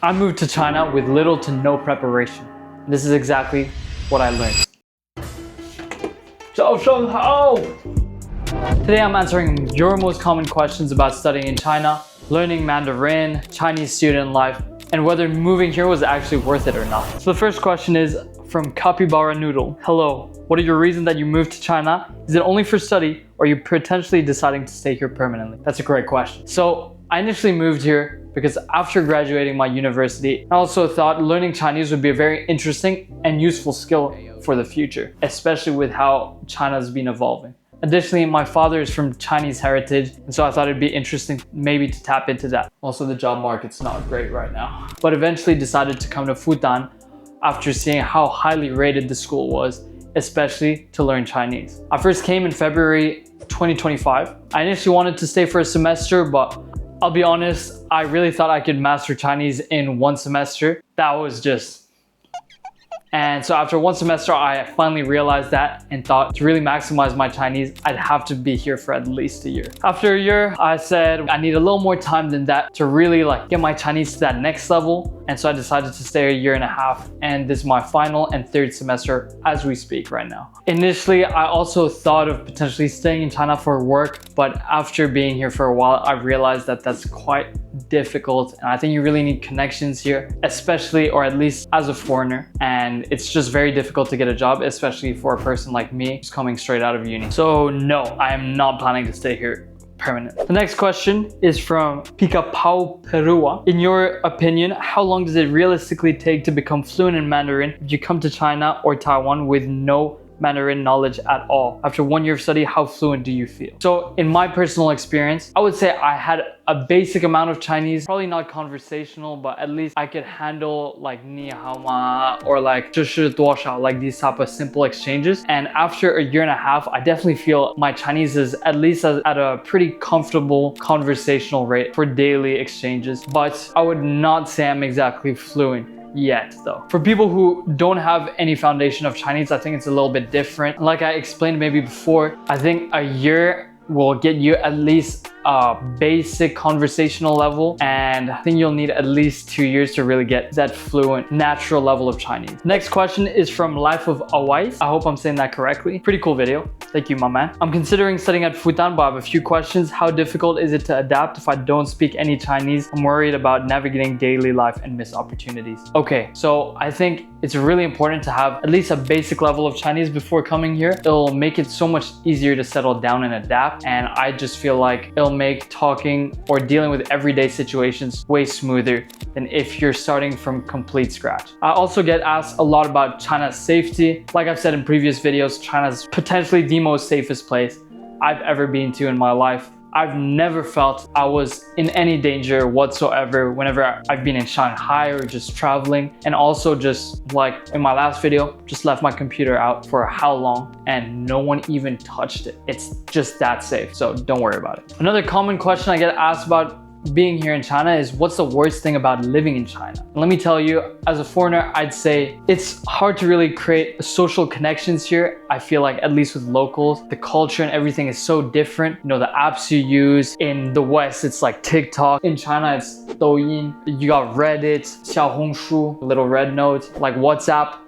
I moved to China with little to no preparation. This is exactly what I learned. 早上好! Today I'm answering your most common questions about studying in China, learning Mandarin, Chinese student life, and whether moving here was actually worth it or not. So the first question is from Capybara Noodle. Hello, what are your reasons that you moved to China? Is it only for study or are you potentially deciding to stay here permanently? That's a great question. So I initially moved here because after graduating my university, I also thought learning Chinese would be a very interesting and useful skill for the future, especially with how China's been evolving. Additionally, my father is from Chinese heritage, and so I thought it'd be interesting maybe to tap into that. Also, the job market's not great right now. But eventually decided to come to Fudan after seeing how highly rated the school was, especially to learn Chinese. I first came in February 2025. I initially wanted to stay for a semester, but I'll be honest, I really thought I could master Chinese in one semester. That was just... And so after one semester, I finally realized that and thought to really maximize my Chinese, I'd have to be here for at least a year. After a year, I said I need a little more time than that to really get my Chinese to that next level. And so I decided to stay a year and a half. And this is my final and third semester as we speak right now. Initially, I also thought of potentially staying in China for work, but after being here for a while, I realized that that's quite difficult. And I think you really need connections here, especially, or at least as a foreigner. And it's just very difficult to get a job, especially for a person like me who's coming straight out of uni. So no, I am not planning to stay here permanently. The next question is from Pika Pau Perua. In your opinion, how long does it realistically take to become fluent in Mandarin if you come to China or Taiwan with no Mandarin knowledge at all? After 1 year of study, how fluent do you feel? So in my personal experience, I would say I had a basic amount of Chinese, probably not conversational, but at least I could handle ni hao ma or 这是多少, these type of simple exchanges. And after a year and a half, I definitely feel my Chinese is at least at a pretty comfortable conversational rate for daily exchanges, but I would not say I'm exactly fluent yet though. For people who don't have any foundation of Chinese, I think it's a little bit different. Like I explained maybe before, I think a year will get you at least a basic conversational level, and I think you'll need at least 2 years to really get that fluent, natural level of Chinese. Next question is from Life of Awais. I hope I'm saying that correctly. Pretty cool video. Thank you, my man. I'm considering studying at Fudan, but I have a few questions. How difficult is it to adapt if I don't speak any Chinese? I'm worried about navigating daily life and missed opportunities. Okay, so I think it's really important to have at least a basic level of Chinese before coming here. It'll make it so much easier to settle down and adapt, and I just feel like it'll make talking or dealing with everyday situations way smoother than if you're starting from complete scratch. I also get asked a lot about China's safety. Like I've said in previous videos, China's potentially the most safest place I've ever been to in my life. I've never felt I was in any danger whatsoever whenever I've been in Shanghai or just traveling. And also just like in my last video, just left my computer out for how long and no one even touched it. It's just that safe, so don't worry about it. Another common question I get asked about being here in China is what's the worst thing about living in China? And let me tell you, as a foreigner, I'd say it's hard to really create social connections here. I feel like at least with locals, the culture and everything is so different. You know, the apps you use in the West, it's like TikTok. In China, it's Douyin. You got Reddit, Xiaohongshu, Little Red Note, like WhatsApp,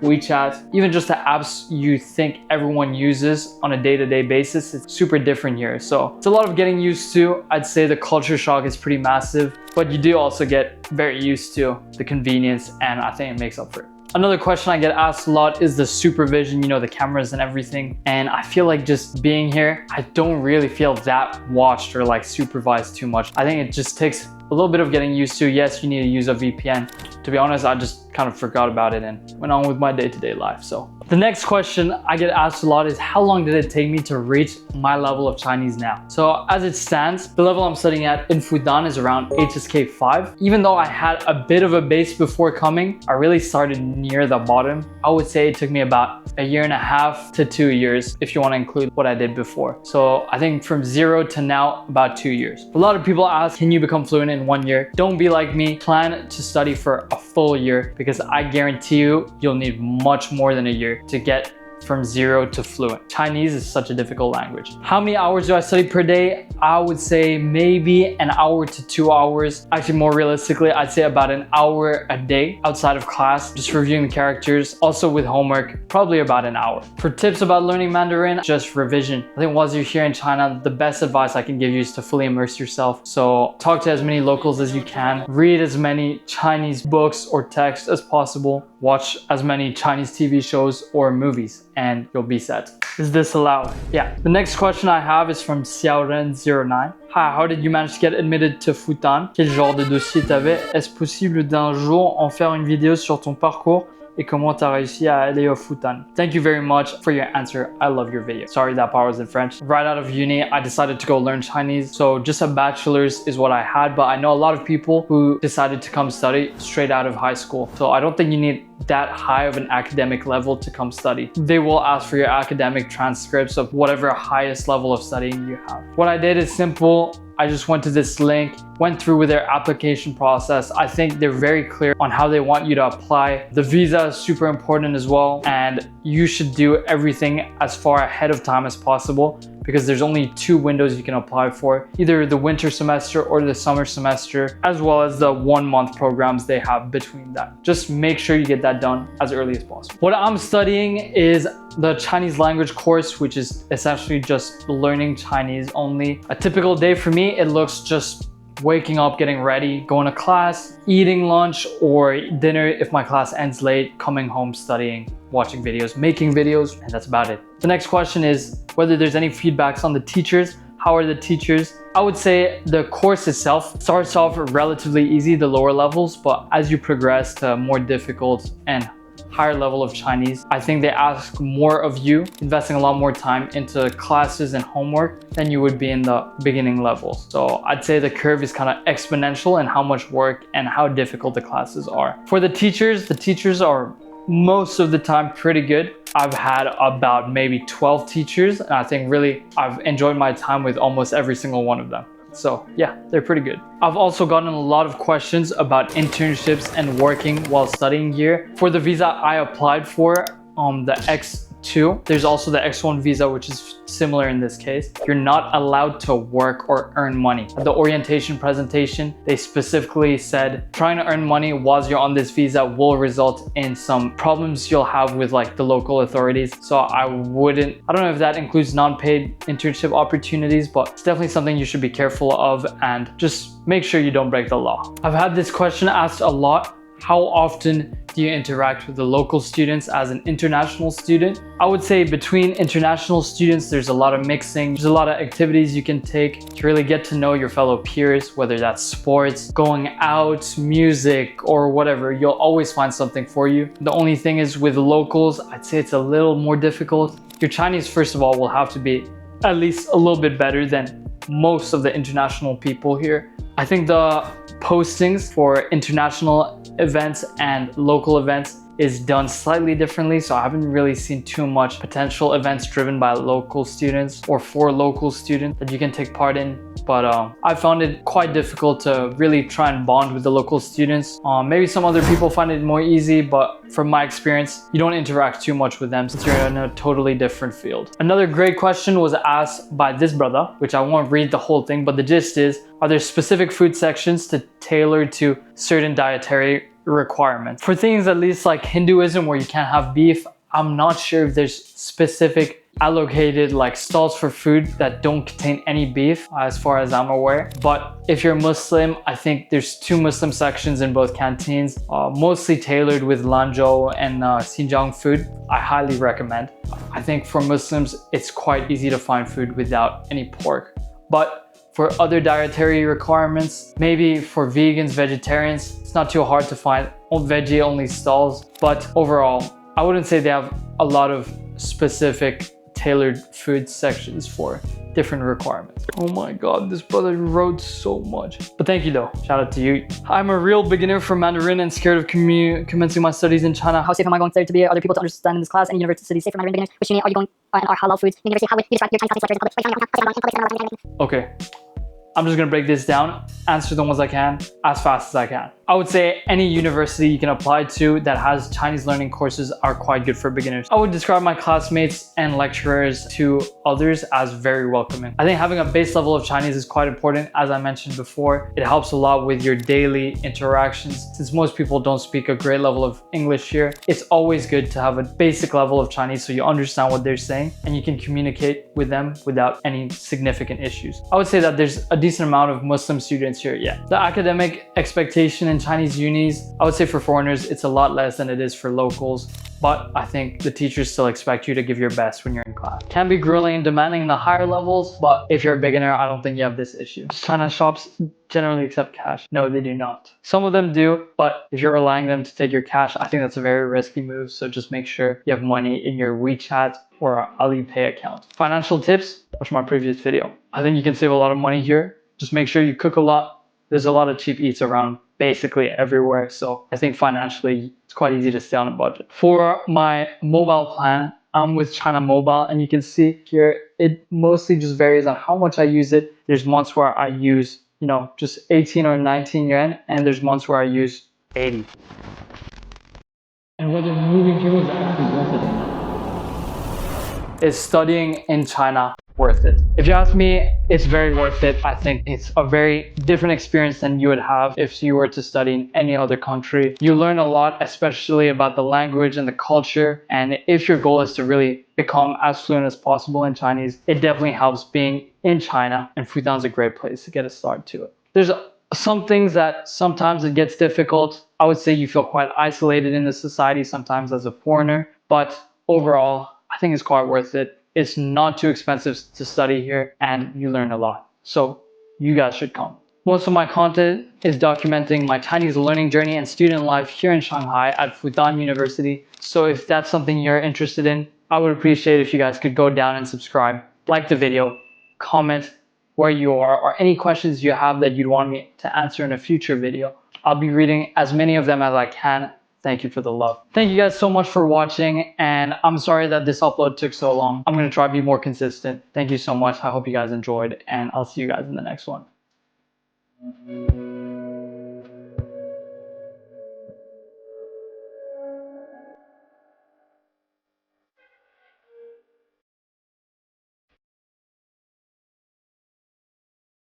WeChat, even just the apps you think everyone uses on a day-to-day basis, it's super different here. So it's a lot of getting used to. I'd say the culture shock is pretty massive, but you do also get very used to the convenience, and I think it makes up for it. Another question I get asked a lot is the supervision, you know, the cameras and everything. And I feel like just being here, I don't really feel that watched or supervised too much. I think it just takes a little bit of getting used to. Yes, you need to use a VPN. To be honest, I just kind of forgot about it and went on with my day-to-day life. So the next question I get asked a lot is how long did it take me to reach my level of Chinese now? So as it stands, the level I'm studying at in Fudan is around HSK 5. Even though I had a bit of a base before coming, I really started near the bottom. I would say it took me about a year and a half to 2 years if you want to include what I did before. So I think from 0 to now, about 2 years. A lot of people ask, can you become fluent in 1 year? Don't be like me. Plan to study for a full year because I guarantee you, you'll need much more than a year to get from 0 to fluent. Chinese is such a difficult language. How many hours do I study per day? I would say maybe an hour to 2 hours. Actually, more realistically, I'd say about an hour a day outside of class, just reviewing the characters. Also with homework, probably about an hour. For tips about learning Mandarin, just revision. I think once you're here in China, the best advice I can give you is to fully immerse yourself. So talk to as many locals as you can, read as many Chinese books or texts as possible, watch as many Chinese TV shows or movies, and you'll be set. Is this allowed? Yeah. The next question I have is from Xiaoren09. Hi, how did you manage to get admitted to Fudan? Quel genre de dossier t'avais? Est-ce possible d'un jour en faire une vidéo sur ton parcours? Et comment t'as réussi à aller au Fudan? Thank you very much for your answer. I love your video. Sorry that part was in French. Right out of uni, I decided to go learn Chinese. So just a bachelor's is what I had, but I know a lot of people who decided to come study straight out of high school. So I don't think you need that high of an academic level to come study. They will ask for your academic transcripts of whatever highest level of studying you have. What I did is simple. I just went to this link, went through with their application process. I think they're very clear on how they want you to apply. The visa is super important as well, and you should do everything as far ahead of time as possible because there's only 2 windows you can apply for, either the winter semester or the summer semester, as well as the 1-month programs they have between that. Just make sure you get that done as early as possible. What I'm studying is the Chinese language course, which is essentially just learning Chinese only. A typical day for me, it looks just waking up, getting ready, going to class, eating lunch or dinner if my class ends late, coming home, studying, watching videos, making videos, and that's about it. The next question is whether there's any feedbacks on the teachers. How are the teachers? I would say the course itself starts off relatively easy, the lower levels, but as you progress to more difficult and higher level of Chinese, I think they ask more of you, investing a lot more time into classes and homework than you would be in the beginning levels. So I'd say the curve is kind of exponential in how much work and how difficult the classes are. For the teachers are most of the time pretty good. I've had about maybe 12 teachers, and I think really I've enjoyed my time with almost every single one of them. So yeah, they're pretty good. I've also gotten a lot of questions about internships and working while studying here. For the visa I applied for, the X2, there's also the X1 visa, which is similar in this case. You're not allowed to work or earn money. At the orientation presentation, they specifically said trying to earn money while you're on this visa will result in some problems you'll have with like the local authorities. So I don't know if that includes non-paid internship opportunities, but it's definitely something you should be careful of and just make sure you don't break the law. I've had this question asked a lot. How often do you interact with the local students as an international student? I would say between international students, there's a lot of mixing. There's a lot of activities you can take to really get to know your fellow peers, whether that's sports, going out, music, or whatever. You'll always find something for you. The only thing is with locals, I'd say it's a little more difficult. Your Chinese, first of all, will have to be at least a little bit better than most of the international people here. I think the postings for international events and local events is done slightly differently, so I haven't really seen too much potential events driven by local students or for local students that you can take part in. But I found it quite difficult to really try and bond with the local students. Maybe some other people find it more easy, but from my experience, you don't interact too much with them since you're in a totally different field. Another great question was asked by this brother, which I won't read the whole thing, but the gist is, are there specific food sections to tailor to certain dietary requirements? For things at least like Hinduism where you can't have beef, I'm not sure if there's specific allocated like stalls for food that don't contain any beef as far as I'm aware. But if you're Muslim, I think there's 2 Muslim sections in both canteens, mostly tailored with Lanzhou and Xinjiang food. I highly recommend. I think for Muslims, it's quite easy to find food without any pork. But for other dietary requirements, maybe for vegans, vegetarians, it's not too hard to find veggie only stalls. But overall, I wouldn't say they have a lot of specific tailored food sections for different requirements. Oh my god, this brother wrote so much. But thank you though, shout out to you. I'm a real beginner for Mandarin and scared of commencing my studies in China. How safe am I going to be? Other people to understand in this class? Any university safe for Mandarin beginners? Which uni are you going and are halal foods? University, how would you describe your Chinese classes in public? Okay, I'm just gonna break this down, answer the ones I can, as fast as I can. I would say any university you can apply to that has Chinese learning courses are quite good for beginners. I would describe my classmates and lecturers to others as very welcoming. I think having a base level of Chinese is quite important. As I mentioned before, it helps a lot with your daily interactions. Since most people don't speak a great level of English here, it's always good to have a basic level of Chinese so you understand what they're saying and you can communicate with them without any significant issues. I would say that there's a decent amount of Muslim students here, yeah. The academic expectation in Chinese unis, I would say for foreigners, it's a lot less than it is for locals, but I think the teachers still expect you to give your best when you're in class. Can be grueling and demanding in the higher levels, but if you're a beginner, I don't think you have this issue. China shops generally accept cash. No, they do not. Some of them do, but if you're allowing them to take your cash, I think that's a very risky move. So just make sure you have money in your WeChat or Alipay account. Financial tips, watch my previous video. I think you can save a lot of money here. Just make sure you cook a lot. There's a lot of cheap eats around basically everywhere. So I think financially, it's quite easy to stay on a budget. For my mobile plan, I'm with China Mobile, and you can see here, it mostly just varies on how much I use it. There's months where I use, just 18 or 19 yuan, and there's months where I use 80. And whether moving here was actually worth it or not. Is studying in China worth it? If you ask me, it's very worth it. I think it's a very different experience than you would have if you were to study in any other country. You learn a lot, especially about the language and the culture. And if your goal is to really become as fluent as possible in Chinese, it definitely helps being in China. And Fudan's a great place to get a start to it. There's some things that sometimes it gets difficult. I would say you feel quite isolated in the society sometimes as a foreigner, but overall, I think it's quite worth it. It's not too expensive to study here and you learn a lot. So you guys should come. Most of my content is documenting my Chinese learning journey and student life here in Shanghai at Fudan University. So if that's something you're interested in, I would appreciate if you guys could go down and subscribe, like the video, comment where you are, or any questions you have that you'd want me to answer in a future video. I'll be reading as many of them as I can. Thank you for the love. Thank you guys so much for watching, and I'm sorry that this upload took so long. I'm going to try to be more consistent. Thank you so much. I hope you guys enjoyed, and I'll see you guys in the next one.